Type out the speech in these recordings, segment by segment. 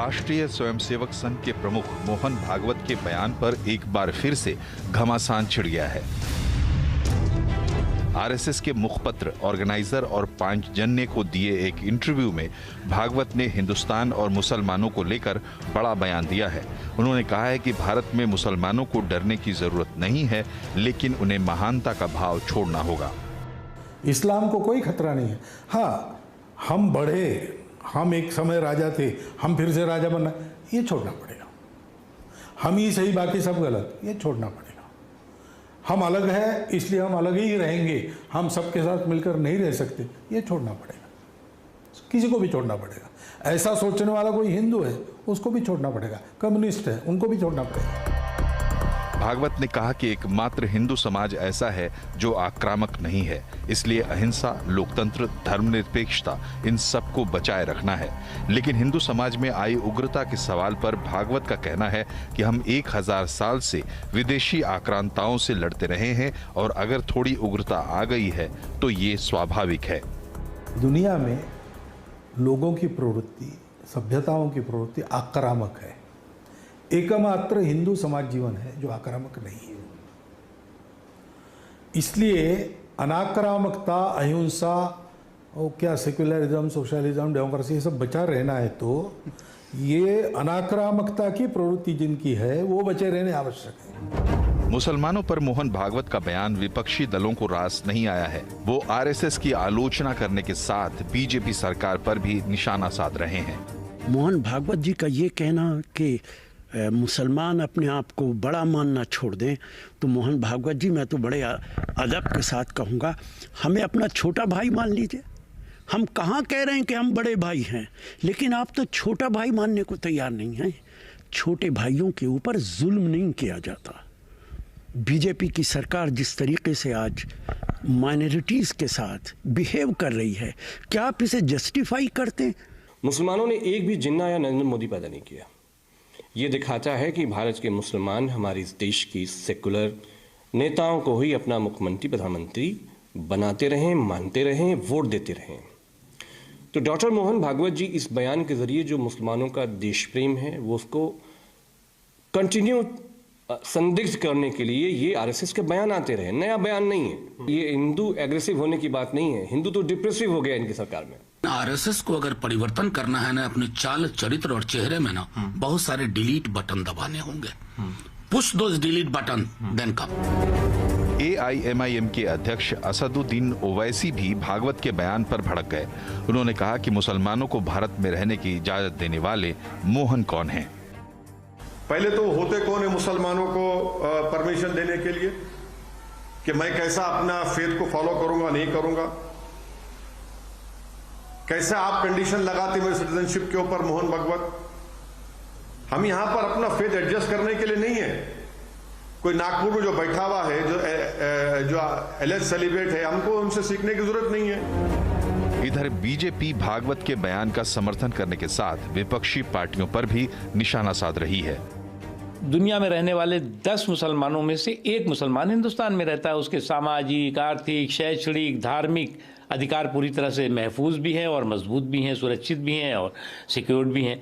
राष्ट्रीय स्वयंसेवक संघ के प्रमुख मोहन भागवत के बयान पर एक बार फिर से घमासान छिड़ गया है। आरएसएस के मुखपत्र, ऑर्गेनाइजर और पांचजन्य को दिए एक इंटरव्यू में भागवत ने हिंदुस्तान और मुसलमानों को लेकर बड़ा बयान दिया है। उन्होंने कहा है कि भारत में मुसलमानों को डरने की जरूरत नहीं है, लेकिन उन्हें महानता का भाव छोड़ना होगा। इस्लाम को कोई खतरा नहीं है। हाँ, हम बढ़े, हम एक समय राजा थे, हम फिर से राजा बनना, ये छोड़ना पड़ेगा। हम ही सही, बाकी सब गलत, ये छोड़ना पड़ेगा। हम अलग है इसलिए हम अलग ही रहेंगे, हम सबके साथ मिलकर नहीं रह सकते, ये छोड़ना पड़ेगा। किसी को भी छोड़ना पड़ेगा। ऐसा सोचने वाला कोई हिंदू है उसको भी छोड़ना पड़ेगा, कम्युनिस्ट है उनको भी छोड़ना पड़ेगा। भागवत ने कहा कि एकमात्र हिंदू समाज ऐसा है जो आक्रामक नहीं है, इसलिए अहिंसा, लोकतंत्र, धर्मनिरपेक्षता, इन सबको बचाए रखना है। लेकिन हिंदू समाज में आई उग्रता के सवाल पर भागवत का कहना है कि हम 1000 साल से विदेशी आक्रांताओं से लड़ते रहे हैं और अगर थोड़ी उग्रता आ गई है तो ये स्वाभाविक है। दुनिया में लोगों की प्रवृत्ति, सभ्यताओं की प्रवृत्ति आक्रामक है। एकमात्र हिंदू समाज जीवन है जो आक्रामक नहीं है। इसलिए अनाक्रामकता, अहिंसा और क्या सेक्युलरिज्म, सोशलिज्म, डेमोक्रेसी, ये सब बचा रहना है तो ये अनाक्रामकता की प्रवृत्ति जिनकी है वो बचे रहने आवश्यक है। मुसलमानों पर मोहन भागवत का बयान विपक्षी दलों को रास नहीं आया है। वो आरएसएस की आलोचना करने के साथ बीजेपी सरकार पर भी निशाना साध रहे हैं। मोहन भागवत जी का ये कहना कि मुसलमान अपने आप को बड़ा मानना छोड़ दें, तो मोहन भागवत जी, मैं तो बड़े अदब के साथ कहूँगा, हमें अपना छोटा भाई मान लीजिए। हम कहाँ कह रहे हैं कि हम बड़े भाई हैं, लेकिन आप तो छोटा भाई मानने को तैयार नहीं हैं। छोटे भाइयों के ऊपर जुल्म नहीं किया जाता। बीजेपी की सरकार जिस तरीके से आज माइनॉरिटीज़ के साथ बिहेव कर रही है, क्या आप इसे जस्टिफाई करते हैं? मुसलमानों ने एक भी जिन्ना या नरेंद्र मोदी पैदा नहीं किया। ये दिखाता है कि भारत के मुसलमान हमारे इस देश की सेकुलर नेताओं को ही अपना मुख्यमंत्री, प्रधानमंत्री बनाते रहें, मानते रहें, वोट देते रहें। तो डॉक्टर मोहन भागवत जी इस बयान के जरिए जो मुसलमानों का देश प्रेम है वो उसको कंटिन्यू संदिग्ध करने के लिए ये आरएसएस के बयान आते रहे। नया बयान नहीं है ये। हिंदू एग्रेसिव होने की बात नहीं है। हिंदू तो डिप्रेसिव हो गया इनकी सरकार में। आरएसएस को अगर परिवर्तन करना है ना, अपने चाल, चरित्र और चेहरे में ना बहुत सारे डिलीट बटन दबाने होंगे। Push those delete button, then come. AIMIM के अध्यक्ष असदुद्दीन ओवैसी भी भागवत के बयान पर भड़क गए। उन्होंने कहा कि मुसलमानों को भारत में रहने की इजाजत देने वाले मोहन कौन हैं? पहले तो होते कौन है मुसलमानों को परमिशन देने के लिए कि मैं कैसा अपना फेथ को फॉलो करूंगा, नहीं करूंगा? कैसे आप कंडीशन लगाते हुए सिटीजनशिप के ऊपर मोहन भागवत? हम यहां पर अपना फेथ एडजस्ट करने के लिए नहीं है। कोई नागपुर में जो बैठा हुआ है, जो एलेज सेलिब्रेट है, हमको उनसे सीखने की जरूरत नहीं है। इधर बीजेपी भागवत के बयान का समर्थन करने के साथ विपक्षी पार्टियों पर भी निशाना साध रही है। दुनिया में रहने वाले 10 मुसलमानों में से एक मुसलमान हिंदुस्तान में रहता है। उसके सामाजिक, आर्थिक, शैक्षणिक, धार्मिक अधिकार पूरी तरह से महफूज भी हैं और मजबूत भी हैं, सुरक्षित भी हैं और सिक्योर्ड भी हैं।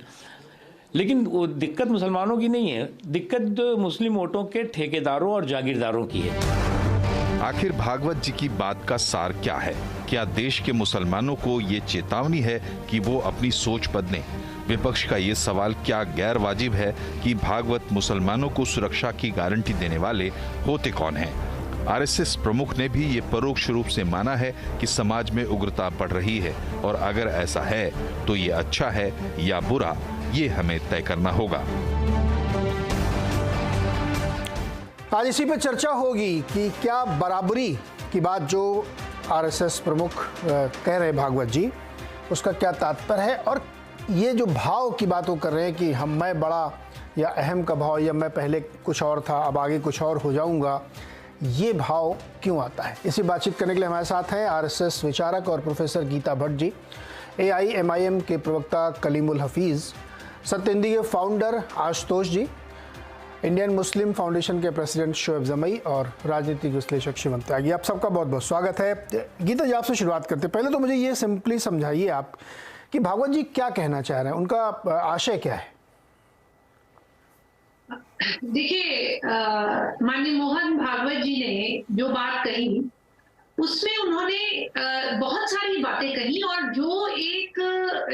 लेकिन वो दिक्कत मुसलमानों की नहीं है, दिक्कत मुस्लिम वोटों के ठेकेदारों और जागीरदारों की है। आखिर भागवत जी की बात का सार क्या है? क्या देश के मुसलमानों को ये चेतावनी है कि वो अपनी सोच बदलें? विपक्ष का ये सवाल क्या गैर वाजिब है कि भागवत मुसलमानों को सुरक्षा की गारंटी देने वाले होते कौन हैं? आरएसएस प्रमुख ने भी ये परोक्ष रूप से माना है कि समाज में उग्रता बढ़ रही है और अगर ऐसा है तो ये अच्छा है या बुरा, ये हमें तय करना होगा। आज इसी पे चर्चा होगी कि क्या बराबरी की बात जो आरएसएस प्रमुख कह रहे भागवत जी, उसका क्या तात्पर्य है, और ये जो भाव की बात वो कर रहे हैं कि मैं बड़ा या अहम का भाव, या मैं पहले कुछ और था अब आगे कुछ और हो जाऊंगा, ये भाव क्यों आता है? इसी बातचीत करने के लिए हमारे साथ हैं आरएसएस विचारक और प्रोफेसर गीता भट्ट जी, एआईएमआईएम के प्रवक्ता कलीमुल हफीज़, सत्येंद्र के फाउंडर आशुतोष जी, इंडियन मुस्लिम फाउंडेशन के प्रेसिडेंट शोएब जमई और राजनीतिक विश्लेषक शिवम त्यागी। आप सबका बहुत बहुत स्वागत है। गीता जी, आपसे शुरुआत करते हैं। पहले तो मुझे ये सिंपली समझाइए आप कि भागवत जी क्या कहना चाह रहे हैं, उनका आशय क्या है? देखिए, माननीय मोहन भागवत जी ने जो बात कही उसमें उन्होंने बहुत सारी बातें कही, और जो एक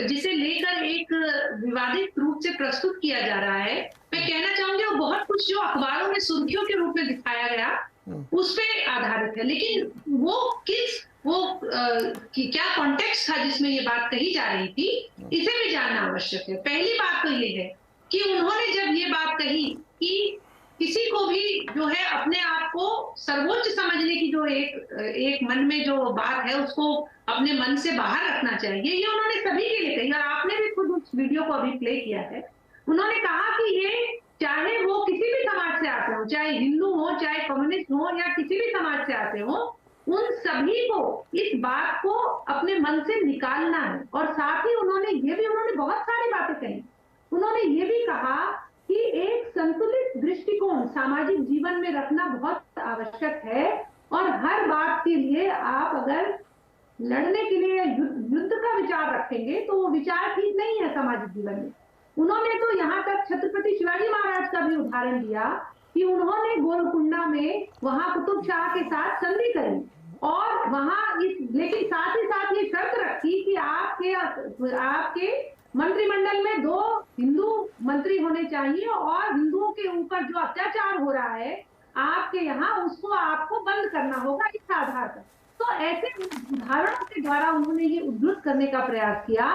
जिसे लेकर एक विवादित रूप से प्रस्तुत किया जा रहा है, मैं कहना चाहूंगी वो बहुत कुछ जो अखबारों में सुर्खियों के रूप में दिखाया गया उस पे आधारित है, लेकिन वो क्या कॉन्टेक्स्ट था जिसमें ये बात कही जा रही थी, इसे भी जानना आवश्यक है। पहली बात तो ये है कि उन्होंने जब ये बात कही कि किसी को भी जो है अपने आप को सर्वोच्च समझने की जो एक मन में जो बात है उसको अपने मन से बाहर रखना चाहिए, ये उन्होंने सभी के लिए कही, और आपने भी खुद उस वीडियो को अभी प्ले किया है। उन्होंने कहा कि ये चाहे वो किसी भी समाज से आते हो, चाहे हिंदू हो, चाहे कम्युनिस्ट हो, या किसी भी समाज से आते हो, उन सभी को इस बात को अपने मन से निकालना है। और साथ ही उन्होंने बहुत सारी बातें कही। उन्होंने ये भी कहा कि एक संतुलित दृष्टिकोण सामाजिक जीवन में रखना बहुत आवश्यक है, और हर बात के लिए आप अगर लड़ने के लिए युद्ध का विचार रखेंगे तो वो विचार ठीक नहीं है सामाजिक जीवन में। उन्होंने तो यहाँ तक छत्रपति शिवाजी महाराज का भी उदाहरण दिया कि उन्होंने गोलकुंडा में वहां कुतुब शाह के साथ संधि करी, और वहां लेकिन साथ ही साथ ये शर्त रखी कि आपके मंत्रिमंडल में 2 हिंदू मंत्री होने चाहिए, और हिंदुओं के ऊपर जो अत्याचार हो रहा है आपके यहाँ उसको आपको बंद करना होगा इस आधार पर। तो ऐसे उदाहरणों के द्वारा उन्होंने ये उद्धृत करने का प्रयास किया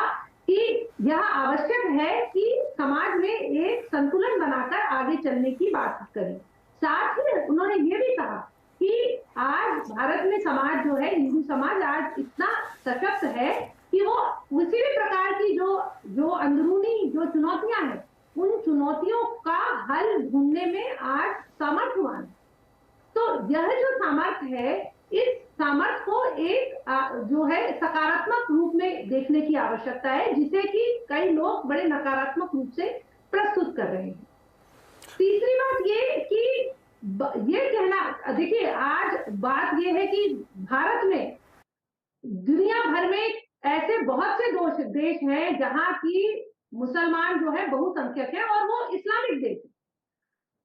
कि यह आवश्यक है कि समाज में एक संतुलन बनाकर आगे चलने की बात करें। साथ ही उन्होंने ये भी कहा कि आज भारत में समाज जो है, हिंदू समाज आज इतना सशक्त है कि वो किसी भी प्रकार की जो अंदरूनी जो चुनौतियां हैं, उन चुनौतियों का हल ढूंढने में आज सामर्थ्यवान। तो यह जो सामर्थ्य है, इस सामर्थ्य को एक जो है सकारात्मक रूप में देखने की आवश्यकता है, जिसे कि कई लोग बड़े नकारात्मक रूप से प्रस्तुत कर रहे हैं। तीसरी बात ये कि ये कहना, देखिए आज बात ये है कि भारत में दुनिया भर में ऐसे बहुत से देश हैं जहां की मुसलमान जो है बहुसंख्यक है, और वो इस्लामिक देश है।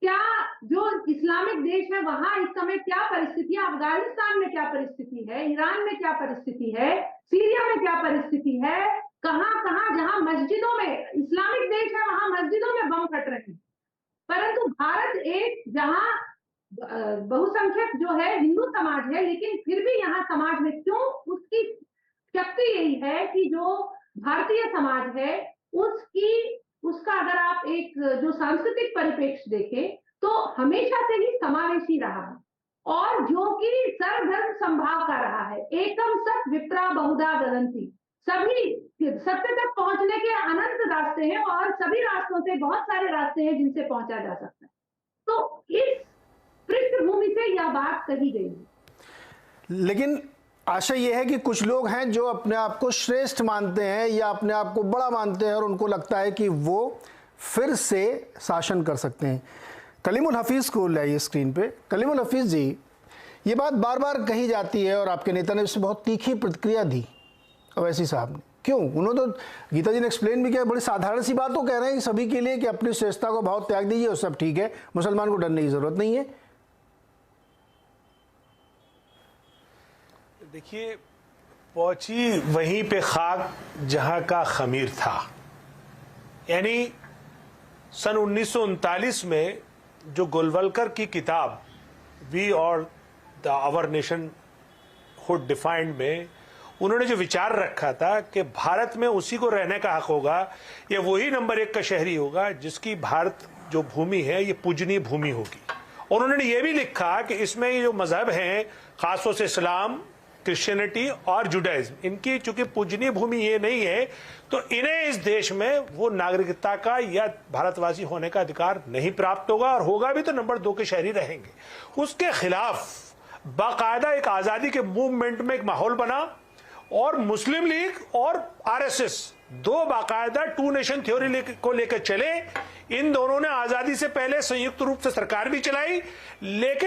क्या जो इस्लामिक देश है वहां इस समय क्या परिस्थिति है, अफगानिस्तान में क्या परिस्थिति है, ईरान में क्या परिस्थिति है, सीरिया में क्या परिस्थिति है, कहां जहां मस्जिदों में, इस्लामिक देश है वहां मस्जिदों में बम फट रहे हैं, परंतु भारत एक जहां बहुसंख्यक जो है हिंदू समाज है, लेकिन फिर भी यहाँ समाज में क्यों, उसकी शक्ति यही है कि जो भारतीय समाज है उसका अगर आप एक जो सांस्कृतिक परिप्रेक्ष्य देखें तो हमेशा से ही समावेशी रहा है, और जो कि सर्वधर्म संभाव का रहा है। एकम सत विप्रा बहुधा वदंती, सभी सत्य तक पहुंचने के अनंत रास्ते हैं, और सभी रास्तों से बहुत सारे रास्ते हैं जिनसे पहुंचा जा सकता है। तो इस पृष्ठभूमि से यह बात कही गई है। लेकिन आशा यह है कि कुछ लोग हैं जो अपने आप को श्रेष्ठ मानते हैं या अपने आप को बड़ा मानते हैं, और उनको लगता है कि वो फिर से शासन कर सकते हैं। कलीमुल हफीज़ को लाइए स्क्रीन पे। कलीमुल हफीज़ जी, ये बात बार बार कही जाती है, और आपके नेता ने इससे बहुत तीखी प्रतिक्रिया दी अवैसी साहब ने। क्यों? उन्होंने तो गीता जी ने एक्सप्लेन भी किया, बड़ी साधारण सी बात तो कह रहे हैं कि सभी के लिए कि अपनी श्रेष्ठता को भाव त्याग दीजिए और सब ठीक है, मुसलमान को डरने की जरूरत नहीं है। देखिए, पहुंची वहीं पे खाक जहां का खमीर था। यानी सन 1939 में जो गोलवलकर की किताब we or the our nationhood defined में उन्होंने जो विचार रखा था कि भारत में उसी को रहने का हक होगा, या वही नंबर 1 का शहरी होगा जिसकी भारत जो भूमि है ये पूजनीय भूमि होगी। और उन्होंने ये भी लिखा कि इसमें ये जो मजहब हैं, खासतौर से इस्लाम, क्रिश्चियनिटी और जुडाइज्म, इनकी चूंकि पूजनीय भूमि ये नहीं है, तो इन्हें इस देश में वो नागरिकता का या भारतवासी होने का अधिकार नहीं प्राप्त होगा, और होगा भी तो नंबर 2 के शहरी रहेंगे। उसके खिलाफ बाकायदा एक आज़ादी के मूवमेंट में एक माहौल बना, और मुस्लिम लीग और आरएसएस 2 बाकायदा 2 नेशन थ्योरी को लेकर चले। इन दोनों ने आज़ादी से पहले संयुक्त रूप से सरकार भी चलाई, लेकिन